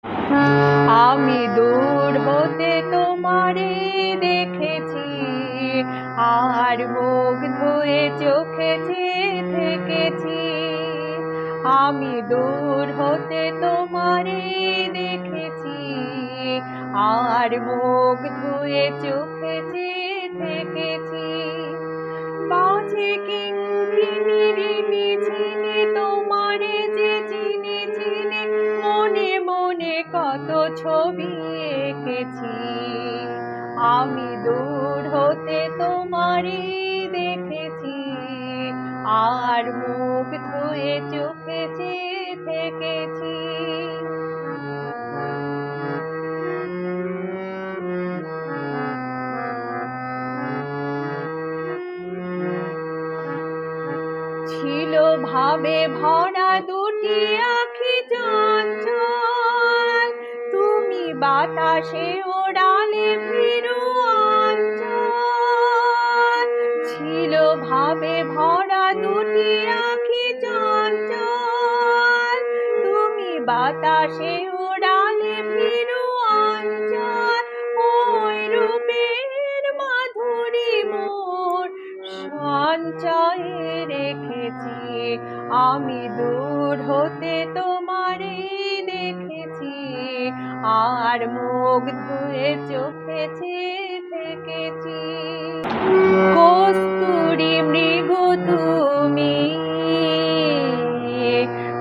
আমি দূর হতে তোমারে দেখেছি, আর মুখ ধুয়ে চোখে চেয়ে থেকেছি। আমি দূর হতে তোমারে দেখেছি, আর মুখ ধুয়ে চোখে চেয়ে থেকেছি। বাজে কিঙ্কিণী ঝিনি তোমারে যে চিনি চিনি, মনে মনে কত ছবি এঁকেছি। আমি দূর হতে তোমারে দেখেছি, আর মুখ ধুয়ে চোখে চেয়ে থেকেছি। ছিল ভাবে ভরা দুটি আঁখি চঞ্চল, তুমি বাতাসে ওড়ালে ফিরু অঞ্চল। ছিল ভাবে ভরা দুটি আঁখি চঞ্চল, তুমি বাতাসে ওড়ালে ফিরু অঞ্চল। ওই রূপের মাধুরী মোর সঞ্চয়ে রেখেছি। আমি দূর হতে তোমারে দেখেছি, আর মুখ ধুয়ে চোখে চেয়ে থেকেছি। কস্তুরী মৃগ তুমি,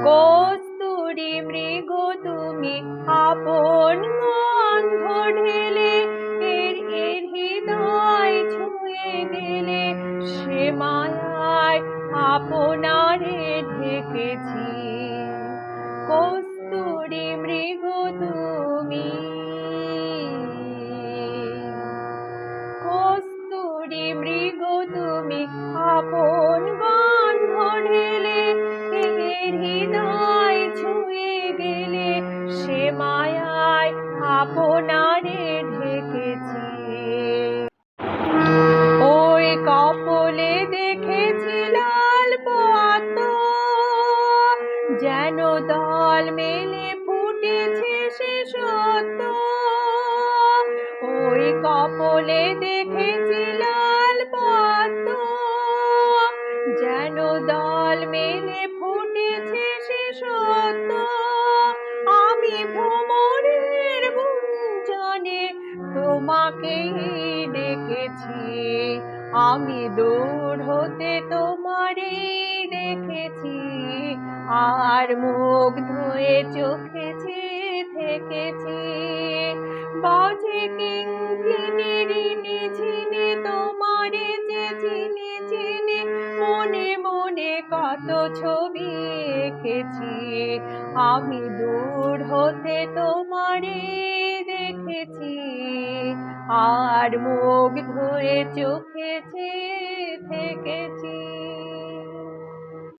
কস্তুরী মৃগ তুমি, আপন গন্ধ ঢেলে এর হৃদয় ছুঁয়ে গেলে। সে মায়ায় আপনারে ঢেকেছি। কস্তুরী মৃগ তুমি, কস্তুরী মৃগ তুমি, আপন গন্ধ ঢেলে এর হৃদয় ছুঁয়ে গেলে। সে মায়ায় আপনারে ঢেকেছি। ওই কপলে দেখেছি লাল পদ্ম, যেন দল মেলে ফুটেছে সে সত্য। ওই কপলে দেখেছি লাল পদ্ম, যেন দল মেলে ফুটেছে সে সত্য। আমি ভ্রমরের গুঞ্জনে তোমাকে ডেকেছি। আমি দূর হতে তোমারে দেখেছি, আর মুখ ধুয়ে চোখে চেয়ে থেকেছি। বাজে কিঙ্কিণী ঝিনি তোমারে যে চিনি চিনি, মনে মনে কত ছবি এঁকেছি। আমি দূর হতে তোমারে দেখেছি, আর মুখ ধুয়ে চোখে চেয়ে থেকেছি।